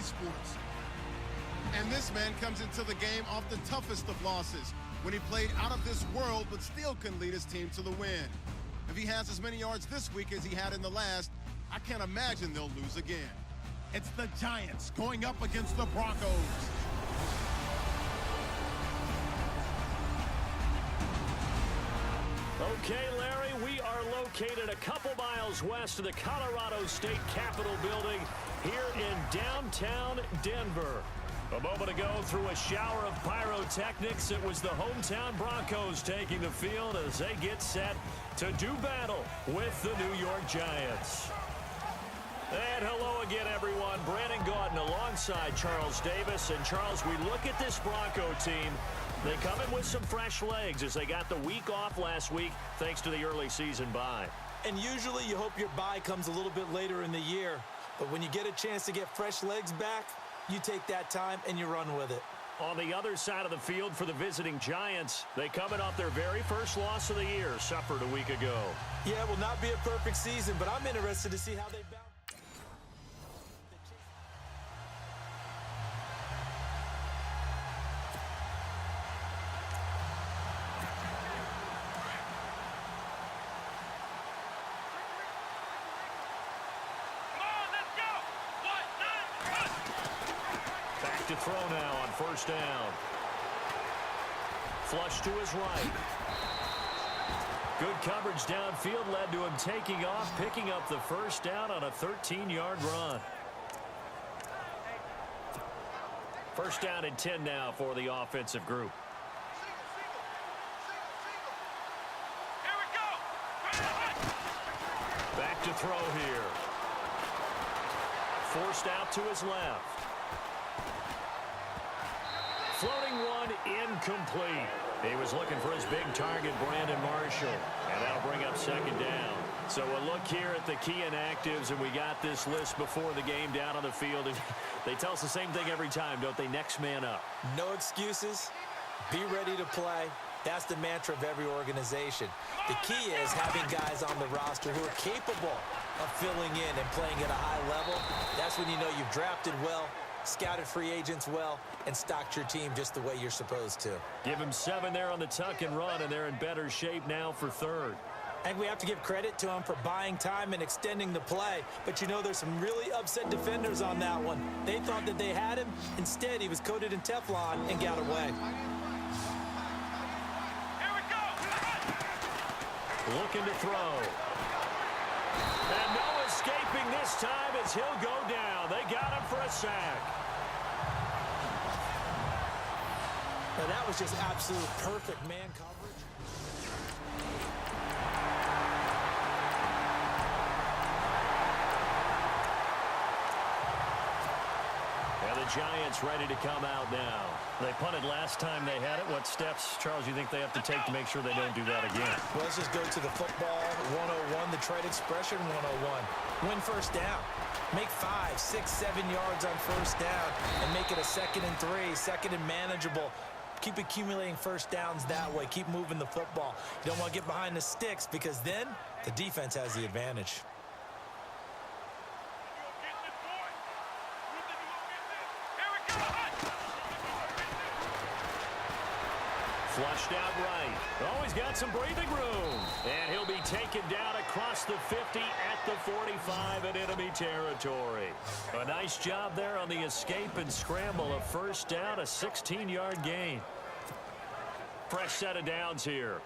sports. And this man comes into the game off the toughest of losses when he played out of this world but still can lead his team to the win. If he has as many yards this week as he had in the last, I can't imagine they'll lose again. It's the Giants going up against the Broncos. Okay, Larry, we are located a couple miles west of the Colorado State Capitol building here in downtown Denver. A moment ago, through a shower of pyrotechnics, it was the hometown Broncos taking the field as they get set to do battle with the New York Giants. And hello again, everyone. Brandon Gaudin alongside Charles Davis. And, Charles, we look at this Bronco team. They come in with some fresh legs as they got the week off last week thanks to the early season bye. And usually you hope your bye comes a little bit later in the year. But when you get a chance to get fresh legs back, you take that time and you run with it. On the other side of the field for the visiting Giants, they coming off their very first loss of the year, suffered a week ago. Yeah, it will not be a perfect season, but I'm interested to see how they bounce. To throw now on first down. Flush to his right. Good coverage downfield led to him taking off, picking up the first down on a 13-yard run. First down and 10 now for the offensive group. Here we go. Back to throw here. Forced out to his left. Floating one, incomplete. He was looking for his big target, Brandon Marshall, and that'll bring up second down. So we'll look here at the key inactives, and we got this list before the game down on the field. And they tell us the same thing every time, don't they? Next man up. No excuses. Be ready to play. That's the mantra of every organization. The key is having guys on the roster who are capable of filling in and playing at a high level. That's when you know you've drafted well, scouted free agents well, and stocked your team just the way you're supposed to. Give him 7 there on the tuck and run, and they're in better shape now for third. And we have to give credit to him for buying time and extending the play. But you know, there's some really upset defenders on that one. They thought that they had him. Instead, he was coated in Teflon and got away. Here we go. Looking to throw. And no escaping this time as he'll go down. They got him for a sack. Now that was just absolute perfect man coverage. And the Giants ready to come out now. They punted last time they had it. What steps, Charles, you think they have to take to make sure they don't do that again? Well, let's just go to the football 101, the trade expression 101. Win first down. Make 5, 6, 7 yards on first down and make it a 2nd and 3, second and manageable. Keep accumulating first downs that way. Keep moving the football. You don't want to get behind the sticks because then the defense has the advantage. Flushed out right. Always got some breathing room. And he'll be taken down across the 50 at the 45 in enemy territory. A nice job there on the escape and scramble. A first down, a 16-yard gain. Fresh set of downs here.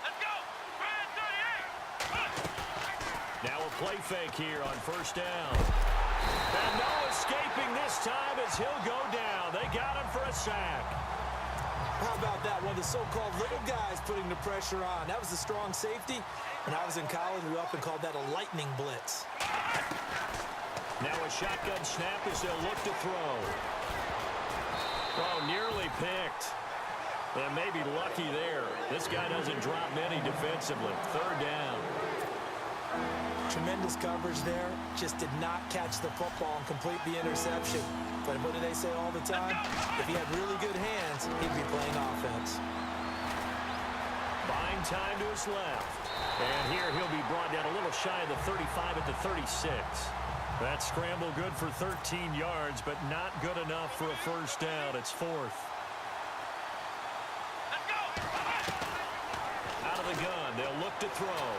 Let's go. Now a play fake here on first down. And no escaping this time as he'll go down. They got him for a sack. How about that? One of the so-called little guys putting the pressure on. That was a strong safety. When I was in college, we often called that a lightning blitz. Now a shotgun snap as they'll look to throw. Oh, nearly picked. And maybe lucky there. This guy doesn't drop many defensively. Third down. Tremendous coverage there. Just did not catch the football and complete the interception. But what do they say all the time? If he had really good hands, he'd be playing offense. Buying time to his left. And here he'll be brought down a little shy of the 35 at the 36. That scramble good for 13 yards, but not good enough for a first down. It's fourth. Let's go. Out of the gun, they'll look to throw.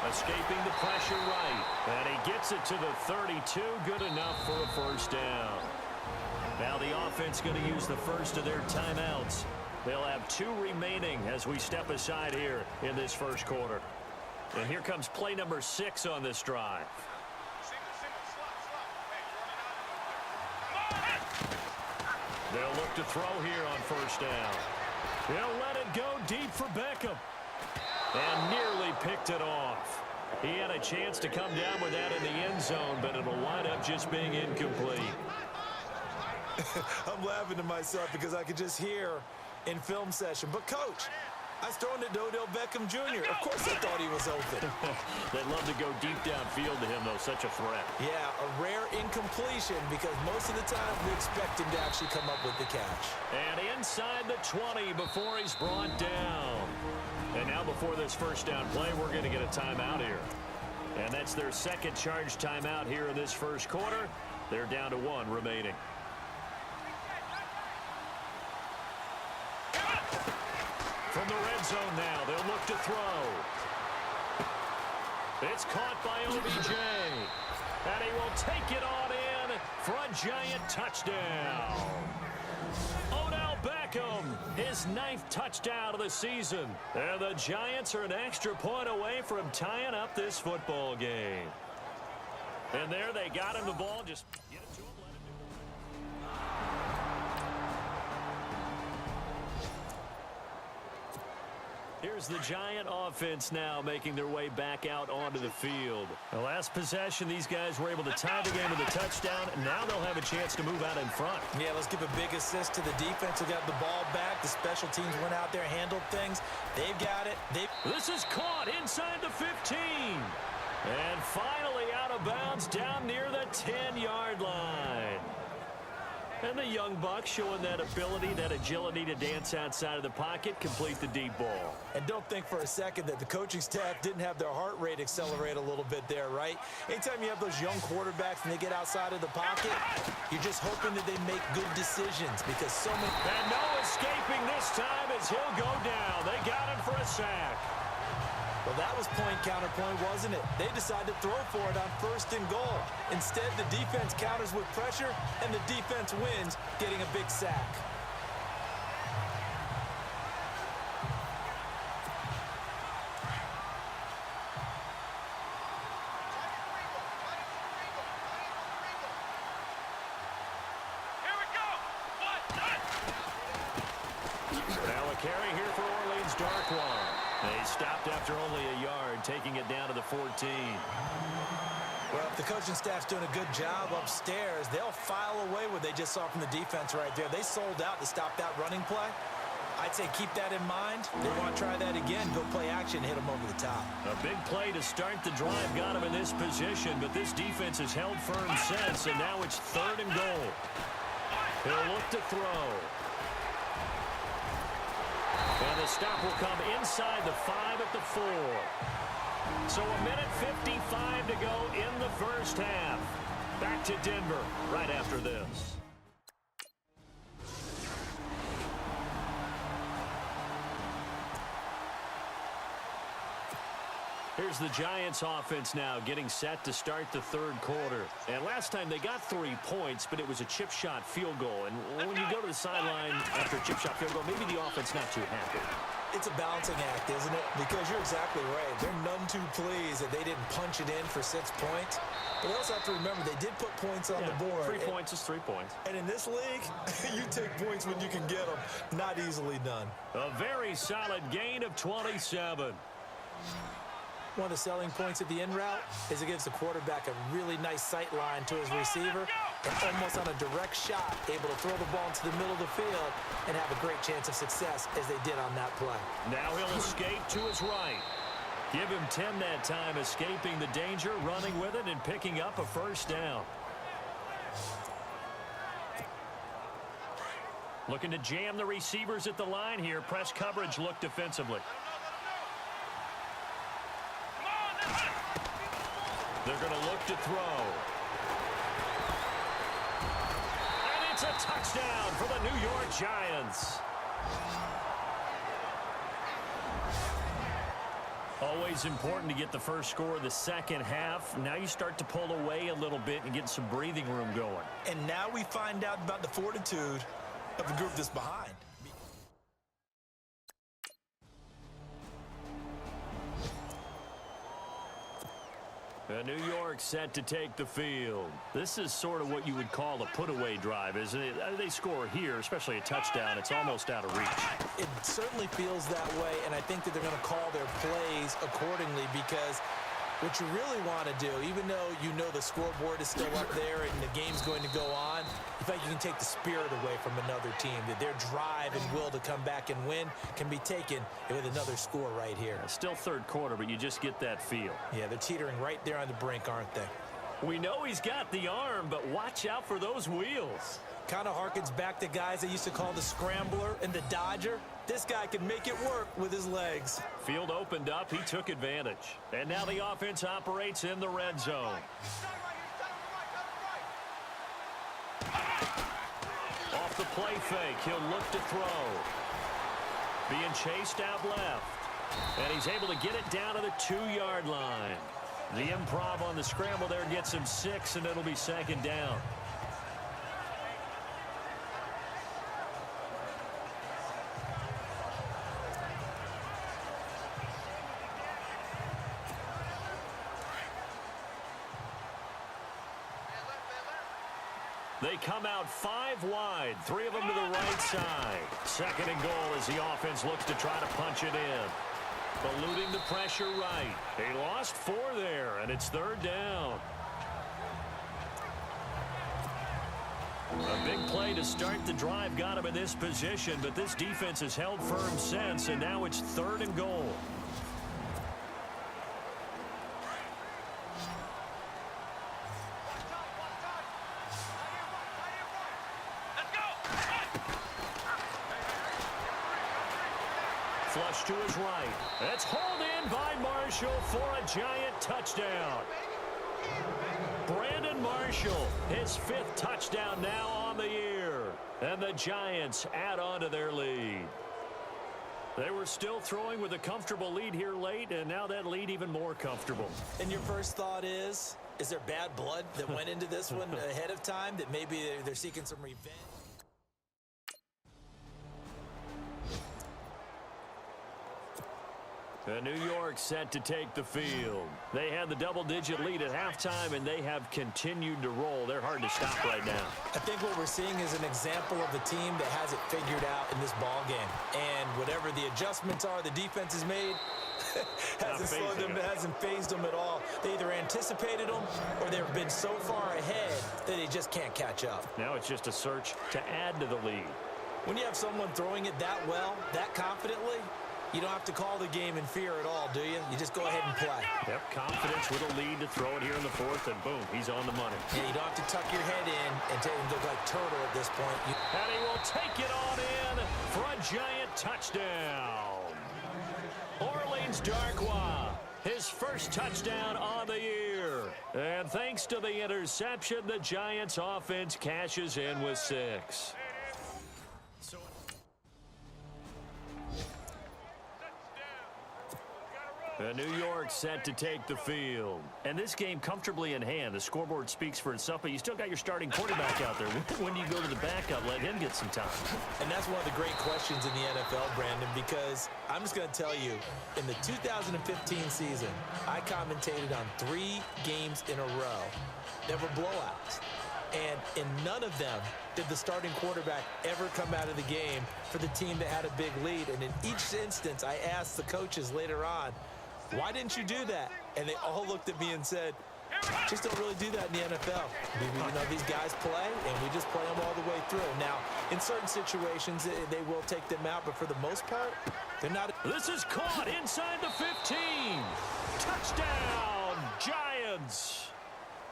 Escaping the pressure right. And he gets it to the 32. Good enough for a first down. Now the offense going to use the first of their timeouts. They'll have 2 remaining as we step aside here in this first quarter. And here comes play number 6 on this drive. They'll look to throw here on first down. He'll let it go deep for Beckham. And nearly picked it off. He had a chance to come down with that in the end zone, but it'll wind up just being incomplete. I'm laughing to myself because I could just hear in film session. But, Coach, I was throwing it to Odell Beckham Jr. Of course I thought he was open. They'd love to go deep downfield to him, though. Such a threat. Yeah, a rare incompletion because most of the time we expect him to actually come up with the catch. And inside the 20 before he's brought down. And now before this first down play, we're going to get a timeout here. And that's their second charge timeout here in this first quarter. They're down to 1 remaining. From the red zone now, they'll look to throw. It's caught by OBJ. And he will take it on in for a giant touchdown. Odell Beckham, his 9th touchdown of the season. And the Giants are an extra point away from tying up this football game. And there they got him the ball. Just get it to him, let him do it. Here's the Giant offense now making their way back out onto the field. The last possession, these guys were able to tie the game with a touchdown. And now they'll have a chance to move out in front. Yeah, let's give a big assist to the defense who got the ball back. The special teams went out there, handled things. They've got it. This is caught inside the 15. And finally out of bounds down near the 10-yard line. And the young buck showing that ability, that agility to dance outside of the pocket, complete the deep ball. And don't think for a second that the coaching staff didn't have their heart rate accelerate a little bit there, right? Anytime you have those young quarterbacks and they get outside of the pocket, you're just hoping that they make good decisions because so many... And no escaping this time as he'll go down. They got him for a sack. Well, that was point-counterpoint, wasn't it? They decided to throw for it on 1st and goal. Instead, the defense counters with pressure, and the defense wins, getting a big sack. Here we go. Now a carry here for Orleans Darkwa. They stopped after only a yard, taking it down to the 14. Well, if the coaching staff's doing a good job upstairs, they'll file away what they just saw from the defense right there. They sold out to stop that running play. I'd say keep that in mind. They want to try that again, go play action, hit them over the top. A big play to start the drive got him in this position, but this defense has held firm since, and now it's 3rd and goal. He'll look to throw. And the stop will come inside the 5 at the 4. So a minute 55 to go in the first half. Back to Denver right after this. Here's the Giants offense now getting set to start the 3rd quarter. And last time they got 3 points, but it was a chip shot field goal. And when you go to the sideline after a chip shot field goal, maybe the offense not too happy. It's a balancing act, isn't it? Because you're exactly right. They're none too pleased that they didn't punch it in for 6 points. But they also have to remember they did put points on the board. 3 points is 3 points. And in this league, you take points when you can get them. Not easily done. A very solid gain of 27. One of the selling points of the in route is it gives the quarterback a really nice sight line to his receiver and almost on a direct shot able to throw the ball into the middle of the field and have a great chance of success as they did on that play. Now he'll escape to his right. Give him 10 that time, escaping the danger, running with it, and picking up a first down. Looking to jam the receivers at the line here. Press coverage look defensively. They're going to look to throw. And it's a touchdown for the New York Giants. Always important to get the first score of the second half. Now you start to pull away a little bit and get some breathing room going. And now we find out about the fortitude of the group that's behind. New York set to take the field. This is sort of what you would call a put-away drive, isn't it? They score here, especially a touchdown. It's almost out of reach. It certainly feels that way, and I think that they're going to call their plays accordingly, because what you really want to do, even though you know the scoreboard is still up there and the game's going to go on, in fact, you can take the spirit away from another team, that their drive and will to come back and win can be taken with another score right here. Still third quarter, but you just get that feel. Yeah, they're teetering right there on the brink, aren't they? We know he's got the arm, but watch out for those wheels. Kind of harkens back to guys they used to call the scrambler and the dodger. This guy can make it work with his legs. Field opened up. He took advantage. And now the offense operates in the red zone. Off the play fake, he'll look to throw. Being chased out left. And he's able to get it down to the 2-yard line. The improv on the scramble there gets him 6, and it'll be second down. They come out 5 wide, 3 of them to the right side. Second and goal as the offense looks to try to punch it in. Eluding the pressure right. They lost 4 there, and it's third down. A big play to start the drive got him in this position, but this defense has held firm since, and now it's third and goal. Flush to his right. It's hauled in by Marshall for a Giant touchdown. Brandon Marshall, his 5th touchdown now on the year. And the Giants add on to their lead. They were still throwing with a comfortable lead here late, and now that lead even more comfortable. And your first thought is there bad blood that went into this one ahead of time, that maybe they're seeking some revenge? New York set to take the field. They had the double-digit lead at halftime, and they have continued to roll. They're hard to stop right now. I think what we're seeing is an example of a team that has it figured out in this ball game. And whatever the adjustments are the defense has made, hasn't slowed them, hasn't phased them at all. They either anticipated them or they've been so far ahead that they just can't catch up. Now it's just a search to add to the lead. When you have someone throwing it that well, that confidently, you don't have to call the game in fear at all, do you? You just go ahead and play. Yep, confidence with a lead to throw it here in the 4th, and boom, he's on the money. Yeah, you don't have to tuck your head in and look like turtle at this point. And he will take it on in for a Giant touchdown. Orleans Darkwa, his first touchdown on the year. And thanks to the interception, the Giants offense cashes in with 6. New York set to take the field. And this game comfortably in hand. The scoreboard speaks for itself, but you still got your starting quarterback out there. When you go to the backup, let him get some time. And that's one of the great questions in the NFL, Brandon, because I'm just going to tell you, in the 2015 season, I commentated on 3 games in a row that were blowouts. And in none of them did the starting quarterback ever come out of the game for the team that had a big lead. And in each instance, I asked the coaches later on, why didn't you do that? And they all looked at me and said, just don't really do that in the NFL. These guys play, and we just play them all the way through. Now, in certain situations, they will take them out, but for the most part, they're not. This is caught inside the 15. Touchdown, Giants.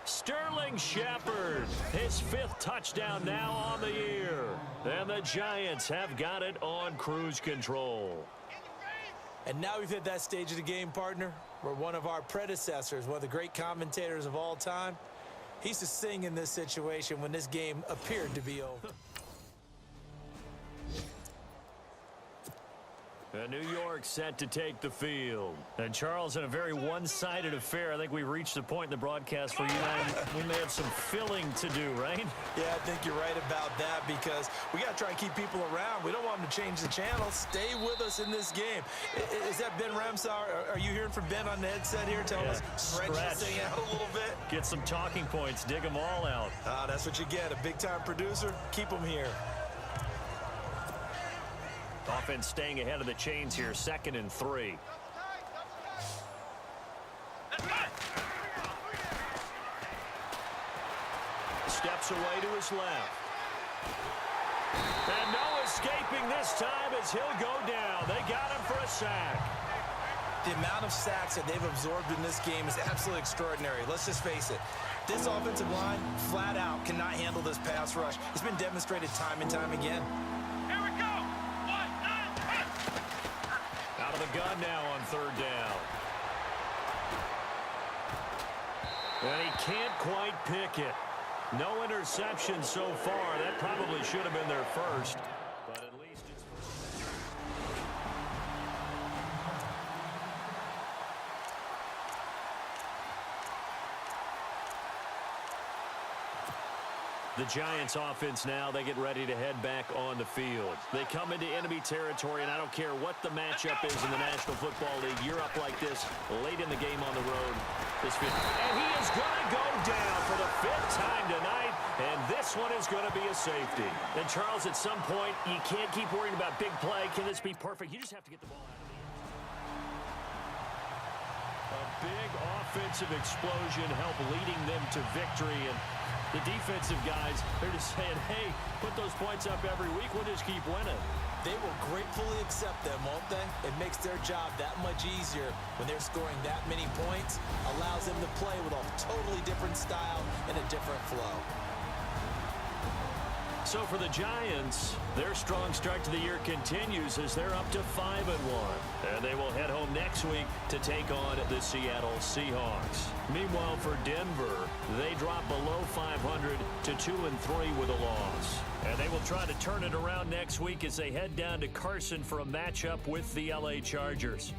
Sterling Shepard, his 5th touchdown now on the year. And the Giants have got it on cruise control. And now we've hit that stage of the game, partner, where one of our predecessors, one of the great commentators of all time, he used to sing in this situation when this game appeared to be over. And New York set to take the field. And Charles, in a very one-sided affair, I think we reached the point in the broadcast where we may have some filling to do, right? Yeah, I think you're right about that because we got to try and keep people around. We don't want them to change the channel. Stay with us in this game. Is that Ben Ramsar? Are you hearing from Ben on the headset here telling us stretch this thing out a little bit? Get some talking points. Dig them all out. That's what you get. A big-time producer. Keep them here. Offense staying ahead of the chains here, 2nd and 3. Steps away to his left. And no escaping this time as he'll go down. They got him for a sack. The amount of sacks that they've absorbed in this game is absolutely extraordinary. Let's just face it. This offensive line, flat out, cannot handle this pass rush. It's been demonstrated time and time again. Here we go. Out of the gun now on 3rd down. And he can't quite pick it. No interception so far. That probably should have been their first. But at least it's... The Giants offense now, they get ready to head back on the field. They come into enemy territory, and I don't care what the matchup is in the National Football League. You're up like this late in the game on the road. And he is going to go down for the 5th time tonight, and this one is going to be a safety. And Charles, at some point, you can't keep worrying about big play. Can this be perfect? You just have to get the ball out of the end. A big offensive explosion helped leading them to victory, and the defensive guys, they're just saying, hey, put those points up every week. We'll just keep winning. They will gratefully accept them, won't they? It makes their job that much easier when they're scoring that many points. Allows them to play with a totally different style and a different flow. So for the Giants, their strong start to the year continues as they're up to 5-1. And they will head home next week to take on the Seattle Seahawks. Meanwhile, for Denver, they drop below 500 to 2-3 with a loss. And they will try to turn it around next week as they head down to Carson for a matchup with the LA Chargers.